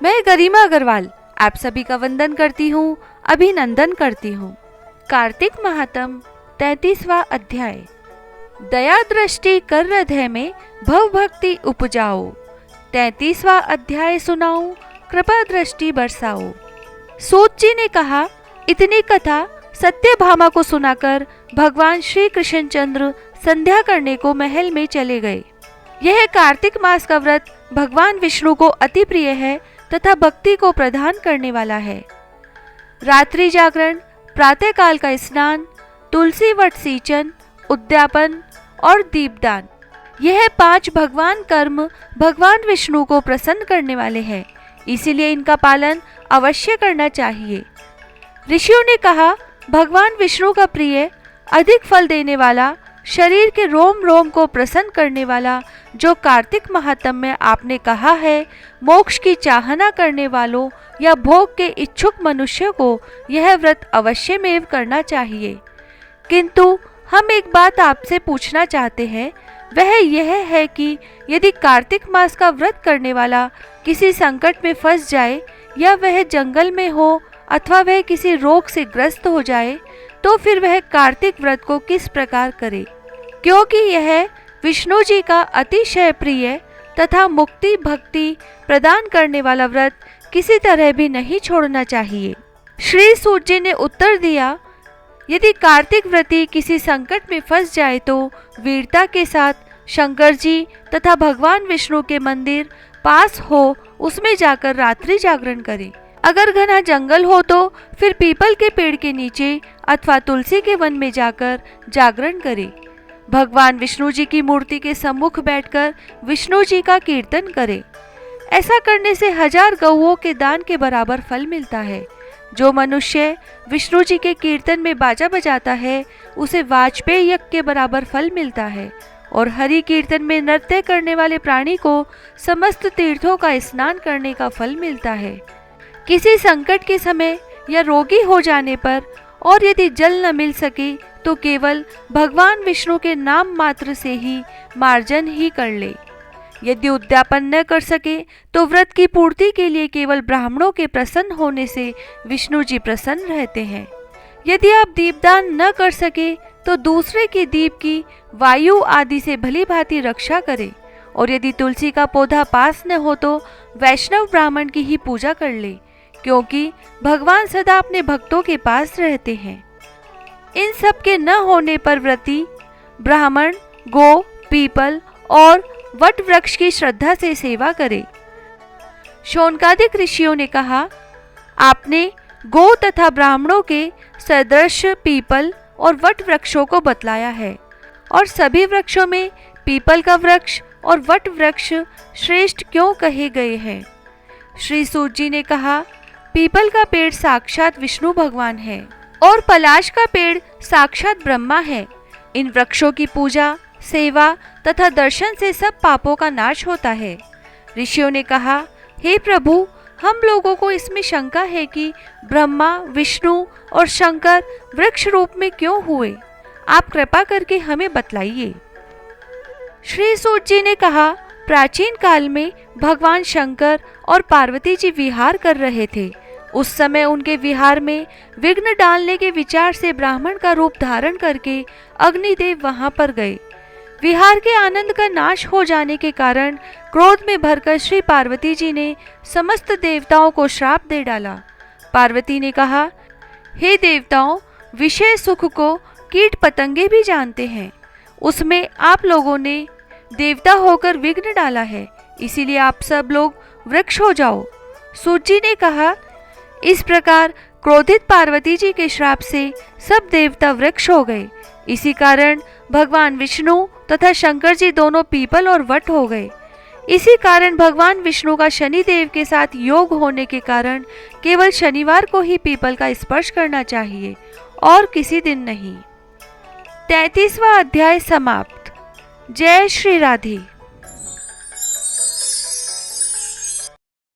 मैं गरिमा अग्रवाल आप सभी का वंदन करती हूँ, अभिनंदन करती हूँ। कार्तिक महात्म 33वां अध्याय। दया दृष्टि कर हृदय में भव भक्ति उपजाओ। 33वां अध्याय सुनाऊं, कृपा दृष्टि बरसाओ। सूत जी ने कहा, इतनी कथा सत्यभामा को सुनाकर भगवान श्री कृष्णचंद्र संध्या करने को महल में चले गए। यह कार्तिक मास का व्रत भगवान विष्णु को अति प्रिय है तथा भक्ति को प्रदान करने वाला है। रात्रि जागरण, प्रातः काल का स्नान, तुलसी वट सींचन, उद्यापन और दीपदान, यह 5 भगवान कर्म भगवान विष्णु को प्रसन्न करने वाले हैं, इसीलिए इनका पालन अवश्य करना चाहिए। ऋषियों ने कहा, भगवान विष्णु का प्रिय, अधिक फल देने वाला, शरीर के रोम रोम को प्रसन्न करने वाला जो कार्तिक महात्म में आपने कहा है, मोक्ष की चाहना करने वालों या भोग के इच्छुक मनुष्य को यह व्रत अवश्य में करना चाहिए। किंतु हम एक बात आपसे पूछना चाहते हैं, वह यह है कि यदि कार्तिक मास का व्रत करने वाला किसी संकट में फंस जाए या वह जंगल में हो अथवा वह किसी रोग से ग्रस्त हो जाए, तो फिर वह कार्तिक व्रत को किस प्रकार करे, क्योंकि यह विष्णु जी का अतिशय प्रिय तथा मुक्ति भक्ति प्रदान करने वाला व्रत किसी तरह भी नहीं छोड़ना चाहिए। श्री सूत जी ने उत्तर दिया, यदि कार्तिक व्रती किसी संकट में फंस जाए तो वीरता के साथ शंकर जी तथा भगवान विष्णु के मंदिर पास हो उसमें जाकर रात्रि जागरण करे। अगर घना जंगल हो तो फिर पीपल के पेड़ के नीचे अथवा तुलसी के वन में जाकर जागरण करे। भगवान विष्णु जी की मूर्ति के सम्मुख बैठकर विष्णु जी का कीर्तन करे। ऐसा करने से 1000 गौओं के दान के बराबर फल मिलता है। जो मनुष्य विष्णु जी के कीर्तन में बाजा बजाता है उसे वाजपेय यज्ञ के बराबर फल मिलता है, और हरि कीर्तन में नृत्य करने वाले प्राणी को समस्त तीर्थों का स्नान करने का फल मिलता है। किसी संकट के समय या रोगी हो जाने पर और यदि जल न मिल सके तो केवल भगवान विष्णु के नाम मात्र से ही मार्जन ही कर ले। यदि उद्यापन न कर सके तो व्रत की पूर्ति के लिए केवल ब्राह्मणों के प्रसन्न होने से विष्णु जी प्रसन्न रहते हैं। यदि आप दीपदान न कर सके तो दूसरे की दीप की वायु आदि से भली भांति रक्षा करें, और यदि तुलसी का पौधा पास न हो तो वैष्णव ब्राह्मण की ही पूजा कर ले, क्योंकि भगवान सदा अपने भक्तों के पास रहते हैं। इन सब के न होने पर व्रती ब्राह्मण गो, पीपल और वट वृक्ष की श्रद्धा से सेवा करे। शौनकादिक ऋषियों ने कहा, आपने गो तथा ब्राह्मणों के सदृश पीपल और वट वृक्षों को बतलाया है, और सभी वृक्षों में पीपल का वृक्ष और वट वृक्ष श्रेष्ठ क्यों कहे गए हैं? श्री सूत जी ने कहा, पीपल का पेड़ साक्षात विष्णु भगवान है और पलाश का पेड़ साक्षात ब्रह्मा है। इन वृक्षों की पूजा, सेवा तथा दर्शन से सब पापों का नाश होता है। ऋषियों ने कहा, हे प्रभु, हम लोगों को इसमें शंका है कि ब्रह्मा, विष्णु और शंकर वृक्ष रूप में क्यों हुए? आप कृपा करके हमें बतलाइए। श्री सूत जी ने कहा, प्राचीन काल में भगवान शंकर और पार्वती जी विहार कर रहे थे। उस समय उनके विहार में विघ्न डालने के विचार से ब्राह्मण का रूप धारण करके अग्निदेव वहां पर गए। विहार के आनंद का नाश हो जाने के कारण क्रोध में भरकर श्री पार्वती जी ने समस्त देवताओं को श्राप दे डाला। पार्वती ने कहा, हे देवताओं, विषय सुख को कीट पतंगे भी जानते हैं, उसमें आप लोगों ने देवता होकर विघ्न डाला है, इसीलिए आप सब लोग वृक्ष हो जाओ। सूत जी ने कहा, इस प्रकार क्रोधित पार्वती जी के श्राप से सब देवता वृक्ष हो गए। इसी कारण भगवान विष्णु तथा शंकर जी दोनों पीपल और वट हो गए। इसी कारण भगवान विष्णु का शनिदेव के साथ योग होने के कारण केवल शनिवार को ही पीपल का स्पर्श करना चाहिए और किसी दिन नहीं। 33वां अध्याय समाप्त। जय श्री राधे।